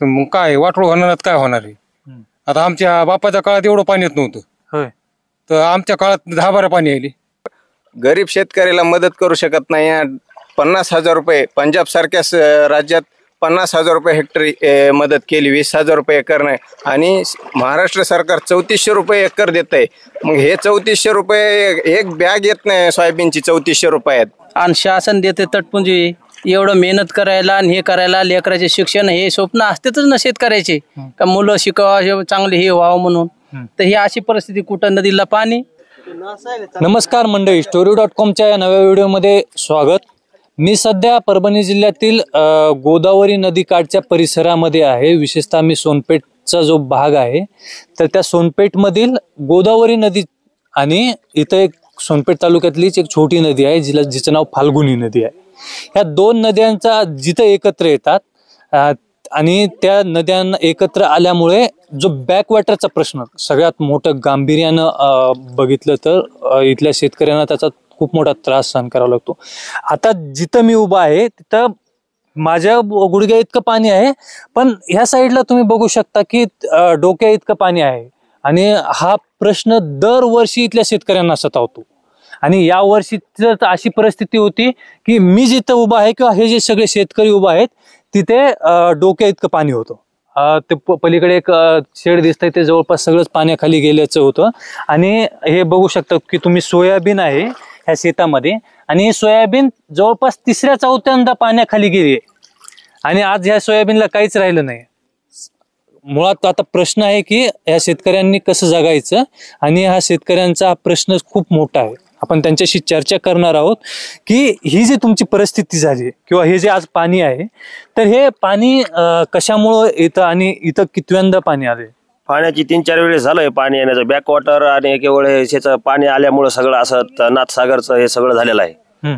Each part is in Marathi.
मग काय वाटोळ होणार काय होणार आहे. आता आमच्या बापाच्या काळात एवढं पाणी येत नव्हतं. होय. तर आमच्या काळात 10-12 पाणी आली. गरीब शेतकऱ्याला मदत करू शकत नाही. 50,000 रुपये पंजाब सारख्या राज्यात 50,000 रुपये हेक्टरी मदत केली, 20,000 रुपये एकर नाही. आणि महाराष्ट्र सरकार 3400 रुपये एकर देत आहे. मग हे 3400 रुपये एक बॅग येत नाही सोयाबीनची 3400 रुपयात. आणि शासन देते तटपुंजी. एवढं मेहनत करायला आणि हे करायला लेकराचे शिक्षण हे स्वप्न असतेच ना शेतकऱ्याचे, का मुलं शिकावं चांगले हे व्हावं म्हणून. तर ही अशी परिस्थिती, कुठं नदीला पाणी. नमस्कार मंडळी, story.com या नव्या व्हिडिओमध्ये स्वागत. मी सध्या परभणी जिल्ह्यातील गोदावरी नदीकाठच्या परिसरामध्ये आहे. विशेषतः मी सोनपेठचा जो भाग आहे तर त्या सोनपेठमधील गोदावरी नदी आणि इथं एक सोनपेठ तालुक्यातलीच एक छोटी नदी आहे जिचं नाव फाल्गुनी नदी आहे. ह्या दोन नद्यांचा जिथं एकत्र येतात आणि त्या नद्यांना एकत्र आल्यामुळे जो बॅकवॉटरचा प्रश्न सगळ्यात मोठं गांभीर्यानं बघितलं तर इथल्या शेतकऱ्यांना त्याचा खूप मोठा त्रास सहन करावा लागतो. आता जिथं मी उभा आहे तिथं माझ्या गुडघ्या इतकं पाणी आहे, पण ह्या साईडला तुम्ही बघू शकता की डोक्या इतकं पाणी आहे. आणि हा प्रश्न दरवर्षी इथल्या शेतकऱ्यांना सतावतो. आणि या वर्षी तर अशी परिस्थिती होती की मी जिथं उभा आहे किंवा हे जे सगळे शेतकरी उभा आहेत तिथे डोक्या इतकं पाणी होतं. ते पलीकडे एक शेड दिसतंय ते जवळपास सगळंच पाण्याखाली गेल्याचं होतं. आणि हे बघू शकता की तुम्ही सोयाबीन आहे ह्या शेतामध्ये, आणि सोयाबीन जवळपास 3ऱ्या-4थ्यांदा पाण्याखाली गेली आहे. आणि आज ह्या सोयाबीनला काहीच राहिलं नाही. मुळात आता प्रश्न आहे की ह्या शेतकऱ्यांनी कसं जगायचं, आणि हा शेतकऱ्यांचा प्रश्न खूप मोठा आहे. आपण त्यांच्याशी चर्चा करणार आहोत की ही जी तुमची परिस्थिती झाली किंवा हे जे आज पाणी आहे तर हे पाणी कशामुळं येतं आणि इथं कितव्यांदा पाणी आले. पाण्याची 3-4 वेळेस झालंय पाणी येण्याचं. बॅकवॉटर आणि केवळ ह्याचं पाणी आल्यामुळं सगळं असं नाथसागरचं हे सगळं झालेलं आहे.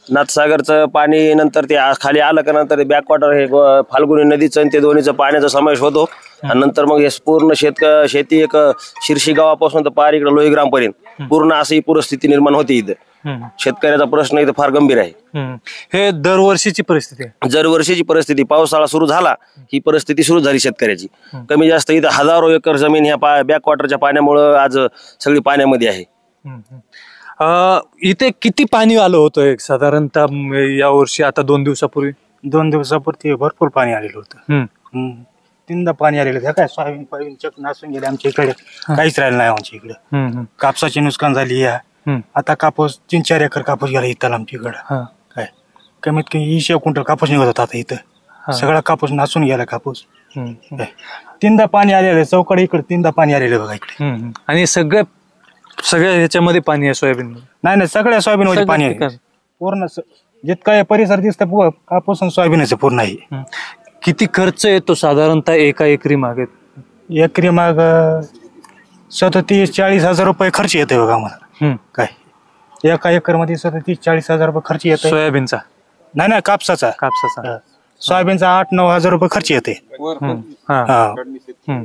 नाथसागरचं पाणी नंतर ते खाली आलं का नंतर बॅकवॉटर हे फाल्गुनी नदीचं आणि ते दोन्हीचं पाण्याचा समावेश होतो. आणि नंतर मग हे पूर्ण शेती एक शिर्शी गावापासून तर पार इकडे लोहीग्राम पर्यंत पूर्ण अशी परिस्थिती निर्माण होती. इथं शेतकऱ्याचा प्रश्न इथं फार गंभीर आहे. हे दरवर्षीची परिस्थिती आहे. दरवर्षीची परिस्थिती. पावसाळा सुरू झाला ही परिस्थिती सुरू झाली शेतकऱ्याची. कमी जास्त इथं 1000 एकर जमीन ह्या बॅकवॉटरच्या पाण्यामुळं आज सगळी पाण्यामध्ये आहे. इथे किती पाणी आलं होतं एक साधारणतः या वर्षी? आता 2 दिवसापूर्वी भरपूर पाणी आलेलं होतं. 3दा पाणी आलेलं. काय सोयाबीन चक नासून गेले आमच्या इकडे. काहीच राहिलं नाही आमच्या इकडे. कापसाची नुकसान झाली. आता कापूस 3-4 एकर कापूस गेला इथं आमच्या इकडं. काय कमीत कमी 20 क्विंटल कापूस निघत होता आता इथं. सगळा कापूस नासून गेला कापूस. 3दा पाणी आलेलं. चौकडे इकडे 3दा पाणी आलेलं बघा इकडे. आणि सगळ्या ह्याच्यामध्ये पाणी आहे सोयाबीन? नाही, सगळ्या सोयाबीन मध्ये पाणी आहे पूर्ण. जितका परिसर दिसतं कापूस आणि सोयाबीनच पूर्ण आहे. किती खर्च येतो साधारणतः एका एकरी मागे? एकरी माग 37-40 हजार रुपये खर्च येतोय बघा आम्हाला. काय एका एकर मध्ये 37-40 हजार रुपये खर्च येतोय. सोयाबीनचा नाही, कापसाचा. सोयाबीनचा 8-9 हजार रुपये खर्च येते.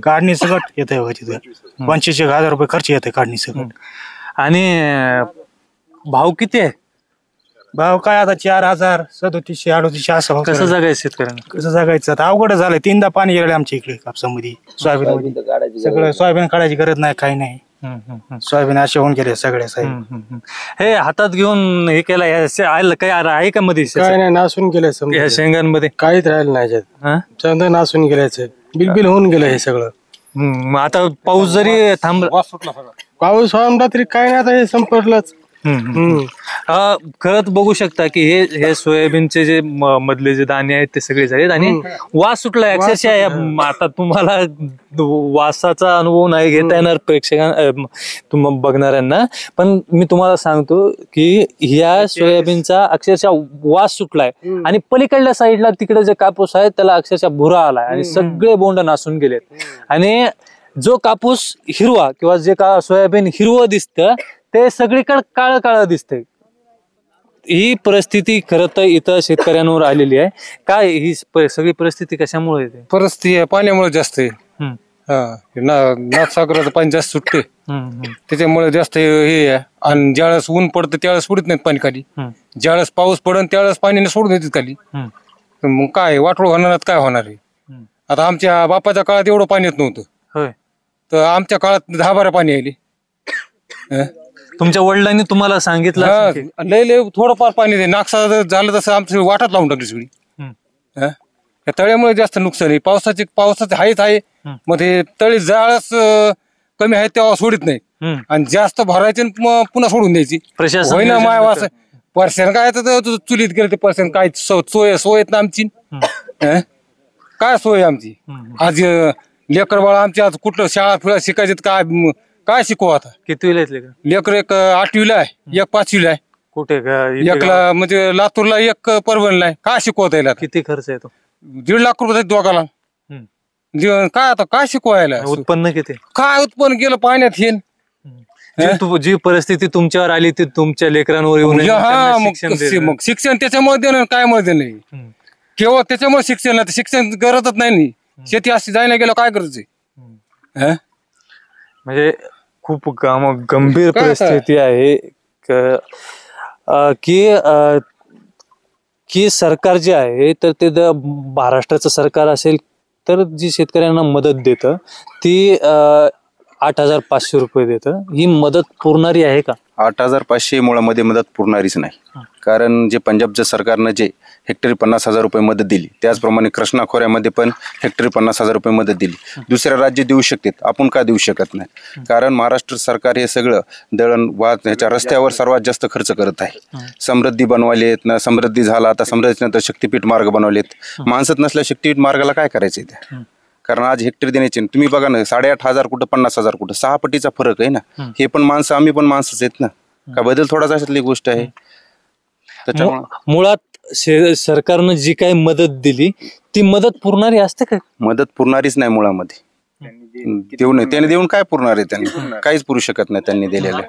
काढणी सगळं येते बघा तिथं. 25,000 रुपये खर्च येते काढणी सगळं. आणि भाव किती आहे? भाव काय आता 4,000, 3700-3800 असं भाव. कसं जगायचं शेतकऱ्यांना? कसं जगायचं आता अवघड झालंय. 3दा पाणी गेलं आमच्या इकडे कापसामध्ये सोयाबीन मध्ये. सगळं सोयाबीन काढायची गरज नाही, काही नाही. सोयाबीन असे होऊन गेले सगळे साहेब. हे हातात घेऊन हे केलं काही आहे का मध्ये? काय नाही, नासून गेलंय. या शेंगांमध्ये काहीच राहिलं नाही. नासून गेल्याचं बिलबिल होऊन गेलं हे सगळं. आता पाऊस जरी थांबला, पाऊस थांबला तरी काय नाही. आता हे संपलंच. खरंच बघू शकता की हे सोयाबीनचे जे मधले जे दाणे आहेत ते सगळे झालेत आणि वास सुटलाय अक्षरशः. आता तुम्हाला वासाचा अनुभव नाही घेता येणार प्रेक्षकांना, बघणाऱ्यांना, पण मी तुम्हाला सांगतो की या सोयाबीनचा अक्षरशः वास सुटलाय. आणि पलीकडल्या साईडला तिकडे जे कापूस आहे त्याला अक्षरशः भुरा आलाय आणि सगळे बोंड नासून गेलेत. आणि जो कापूस हिरवा किंवा जे सोयाबीन हिरवं दिसतं ते सगळीकडे काळं काळं दिसतंय. ही परिस्थिती खरं तर इथं शेतकऱ्यांवर आलेली आहे. काय ही सगळी परिस्थिती कशामुळे येते? परिस्थिती पाण्यामुळे जास्त आहे. नाथसागराचं पाणी जास्त सुटते त्याच्यामुळे जास्त हे आहे. आणि ज्यावेळेस ऊन पडतं त्यावेळेस सोडत नाहीत पाणी खाली. ज्यावेळेस पाऊस पडन त्यावेळेस पाणी सोडून देतात खाली. मग काय वाटोळ होणार काय होणार आहे. आता आमच्या बापाच्या काळात एवढं पाणी येत नव्हतं, होय. तर आमच्या काळात 10-12 पाणी आले. तुमच्या वडिलांनी तुम्हाला सांगितलं असेल की- लय लय थोडंफार पाणी दे, नागसा झालं तसं आमचं वाटात लावून टाकली सगळी. हम्म. या तळ्यामुळे जास्त नुकसान आहे. पावसाचं आहेच आहे, मग ते तळी जाळच कमी आहे तेव्हा सोडित नाही, हम्म. आणि जास्त भरायचे आणि पुन्हा सोडून द्यायची. प्रशासन होईना नियोजन माय करतं. असं पर्सेंट काय तर चुलीत गेलं ते पर्सेंट काय सोय आहेत ना आमची. काय सोय आहे आमची? आज लेकर बाळा आमची आज कुठलं शाळा फिळा शिकायचे काय शिकू आता? कितवीला येतले का? लेकर एक 8वीला आहे, एक 5वीला आहे, कुठे का? इथे गावात? एकला म्हणजे लातूरला, एक परभणीला आहे. काय शिकवता येईल आता? किती खर्च येतो? 1.5 लाख रुपये दोघाला. काय आता काय शिकवायला? उत्पन्न किती? काय उत्पन्न केलं पाण्यात हे? जी परिस्थिती तुमच्यावर आली ती तुमच्या लेकरांवर येऊन हा मग शिक्षण त्याच्यामुळे देणं काय मध्ये नाही, केवळ त्याच्यामुळे शिक्षण नाही, शिक्षण गरजच नाही. शेती अशी जायला गेलं काय गरज आहे? म्हणजे खूप गंभीर काय परिस्थिती आहे की सरकार जे आहे तर ते महाराष्ट्राचं सरकार असेल तर जी शेतकऱ्यांना मदत देतं ती 8,500 रुपये देतं. ही मदत पुरणारी आहे का? 8,500 मुळामध्ये मदत पुरणारीच नाही. कारण जे पंजाबच्या सरकारनं जे हेक्टरी 50,000 रुपये मदत दिली, त्याचप्रमाणे कृष्णा खोऱ्यामध्ये पण हेक्टरी 50,000 रुपये मदत दिली. दुसऱ्या राज्य देऊ शकतात, आपण का देऊ शकत नाही? कारण महाराष्ट्र सरकार हे सगळं दळण ह्याच्या रस्त्यावर सर्वात जास्त खर्च करत आहे. समृद्धी बनवालेत ना, समृद्धी झाला, आता समृद्धीनंतर शक्तीपीठ मार्ग बनवलेत. माणसत नसल्या शक्तीपीठ मार्गाला काय करायचंय त्या? कारण आज हेक्टरी देण्याचे तुम्ही बघा ना, 8,500 कुठं 50,000 कुठं, 6 पटीचा फरक आहे ना. हे पण माणसं, आम्ही पण माणसंच आहेत ना. का बदल थोडाच अशातली गोष्ट आहे. त्याच्यामुळे मुळात सरकारनं जी काही मदत दिली ती मदत पुरणारी असते का? मदत पुरणारीच नाही मुळामध्ये. देऊ नये त्याने देऊन काय पुरणार आहे? त्यांनी काहीच पुरू शकत नाही त्यांनी दिलेलं.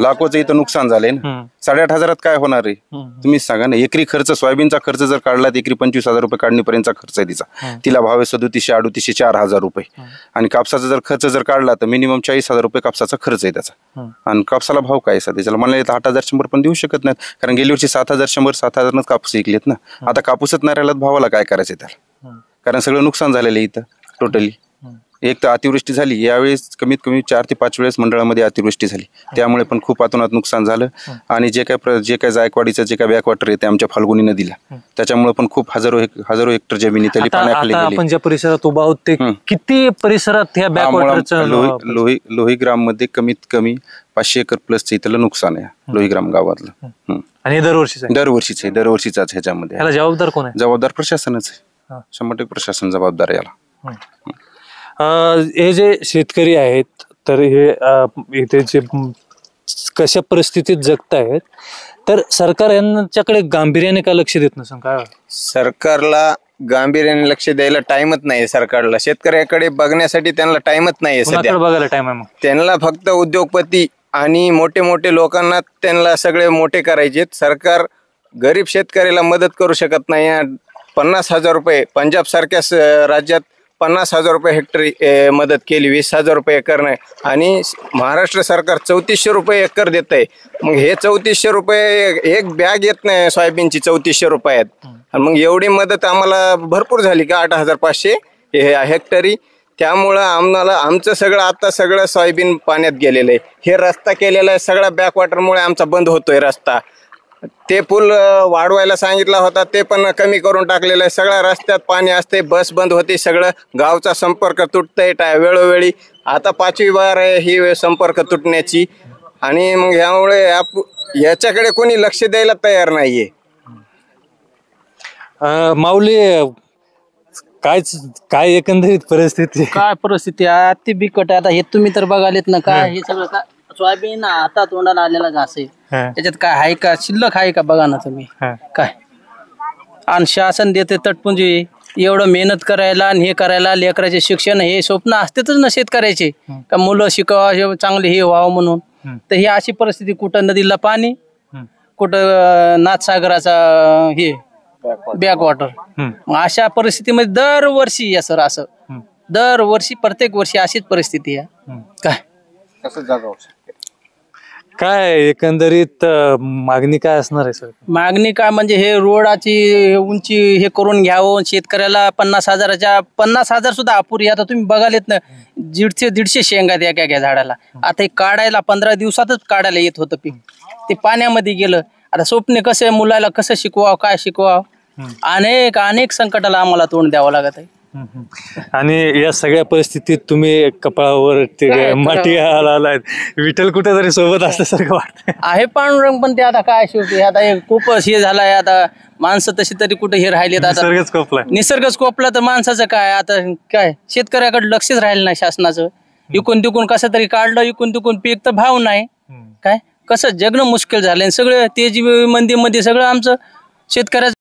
लाखोचं इथं नुकसान झालंय ना. 8,500 काय होणार आहे तुम्हीच सांगा ना. एकरी खर्च, सोयाबीनचा खर्च जर काढला तर एकरी 25,000 रुपये काढणीपर्यंतचा खर्च आहे तिचा. तिला भाव आहे 3700, 3800, 4,000 रुपये. आणि कापसाचा जर खर्च जर काढला तर मिनिमम 40,000 रुपये कापसाचा खर्च आहे त्याचा. आणि कापसाला भाव काय सध्या? त्याला मला 8,100 पण देऊ शकत नाहीत, कारण गेल्या वर्षी 7,100, 7,000 कापूस विकलेत ना. आता कापूसच नाही राहिला, भावाला काय करायचं त्याला? कारण सगळं नुकसान झालेलं आहे इथं टोटली. एक तर अतिवृष्टी झाली यावेळेस, कमीत कमी 4 ते 5 वेळेस मंडळामध्ये अतिवृष्टी झाली, त्यामुळे पण खूप अतोनात नुकसान झालं. आणि जे काय जायकवाडीचं जे काय बॅकवॉटर आहे ते आमच्या फाल्गुनी नदीला, त्याच्यामुळे पण खूप हजारो हेक्टर जमिनी त्याला पाण्याखाली गेली. आपण ज्या परिसरात उभा आहोत ते किती परिसरात ह्या बॅकवॉटरचं? लोहीग्राम मध्ये कमीत कमी 500 एकर प्लसचं इथलं नुकसान आहे लोहीग्राम गावातलं. आणि दरवर्षीच ह्याच्यामध्ये. याला जबाबदार कोण आहे? जबाबदार प्रशासनच आहे. 100% प्रशासन जबाबदार आहे याला. हे जे शेतकरी आहेत तर हे इथे जे कशा परिस्थितीत जगतायत, तर सरकार यांच्याकडे गांभीर्याने का लक्ष देत नसेल काय? सरकारला गांभीर्याने लक्ष द्यायला टाइमच नाही सरकारला. शेतकऱ्याकडे बघण्यासाठी त्यांना टाइमच नाहीये सध्या. बघायला टाइम आहे मग त्यांना फक्त उद्योगपती आणि मोठे मोठे लोकांना त्यांना सगळे मोठे करायचे. सरकार गरीब शेतकऱ्याला मदत करू शकत नाही. 50,000 रुपये पंजाब सारख्या राज्यात 50,000 रुपये हेक्टरी मदत केली, 20,000 रुपये एकर नाही. आणि महाराष्ट्र सरकार 3400 रुपये एकर देत आहे. मग हे 3400 रुपये एक बॅग येत नाही सोयाबीनची 3400 रुपयात. आणि मग एवढी मदत आम्हाला भरपूर झाली का 8,500 हेक्टरी. त्यामुळं आमचं सगळं आता सगळं सोयाबीन पाण्यात गेलेलं आहे. हे रस्ता केलेला आहे सगळा बॅकवॉटरमुळे आमचा बंद होतोय रस्ता. ते पूल वाढवायला सांगितला होता ते पण कमी करून टाकलेलं आहे. सगळ्या रस्त्यात पाणी असते, बस बंद होते, सगळं गावचा संपर्क तुटतंय वेळोवेळी. आता 5वी बार आहे ही संपर्क तुटण्याची. आणि मग ह्यामुळे याच्याकडे कोणी लक्ष द्यायला तयार नाहीये. माऊली, काय एकंदरीत परिस्थिती? काय परिस्थिती आहे अति बिकट आहे. आता हे तुम्ही तर बघालेत ना, काय हे सगळं काय सोयाबीन आता तोंडाला आलेला घास आहे. त्याच्यात काय आहे का? शिल्लक आहे का? बघा ना तुम्ही काय. आणि शासन देते तटपुंजी. एवढं मेहनत करायला आणि हे करायला, लेकराचे शिक्षण हे स्वप्न असतेच ना शेतकऱ्याचे, का मुलं शिकावं चांगले हे व्हावं म्हणून. तर ही अशी परिस्थिती, कुठं नदीला पाणी, कुठं नाथसागराचा हे बॅकवॉटर. अशा परिस्थितीमध्ये दरवर्षी या सर असं दरवर्षी प्रत्येक वर्षी अशीच परिस्थिती आहे. काय काय एकंदरीत मागणी काय असणार आहे सर? मागणी काय म्हणजे हे रोडाची उंची हे करून घ्यावं. शेतकऱ्याला 50,000 सुद्धा अपुरी. आता तुम्ही बघालेत ना 150 शेंगा द्या काय झाडाला. आता हे काढायला 15 दिवसातच काढायला येत होतं पीक, ते पाण्यामध्ये गेलं. आता स्वप्ने कसे मुलाला कसं शिकवावं, काय शिकवावं, अनेक संकटाला आम्हाला तोंड द्यावं लागत आहे. आणि या सगळ्या परिस्थितीत तुम्ही कपाळावर ते माटी आलाय, विठ्ठल कुठेतरी सोबत असल्यासारखं वाटतं. आहे पांडुरंग, पण ते आता काय शेवटी आता हे खूपच हे झालंय. आता माणसं तशी तरी कुठे हे राहिलेत. आता निसर्गच कोपलाय. निसर्गच कोपला तर माणसाचं काय आता, काय शेतकऱ्याकडे लक्षच राहिलं नाही शासनाचं. इकून तिकून कसं तरी काढलं, इकून तिकून पीक तर भाव नाही. काय कसं जगणं मुश्किल झालंय. सगळं तेजी मंदीमध्ये सगळं आमचं शेतकऱ्याचं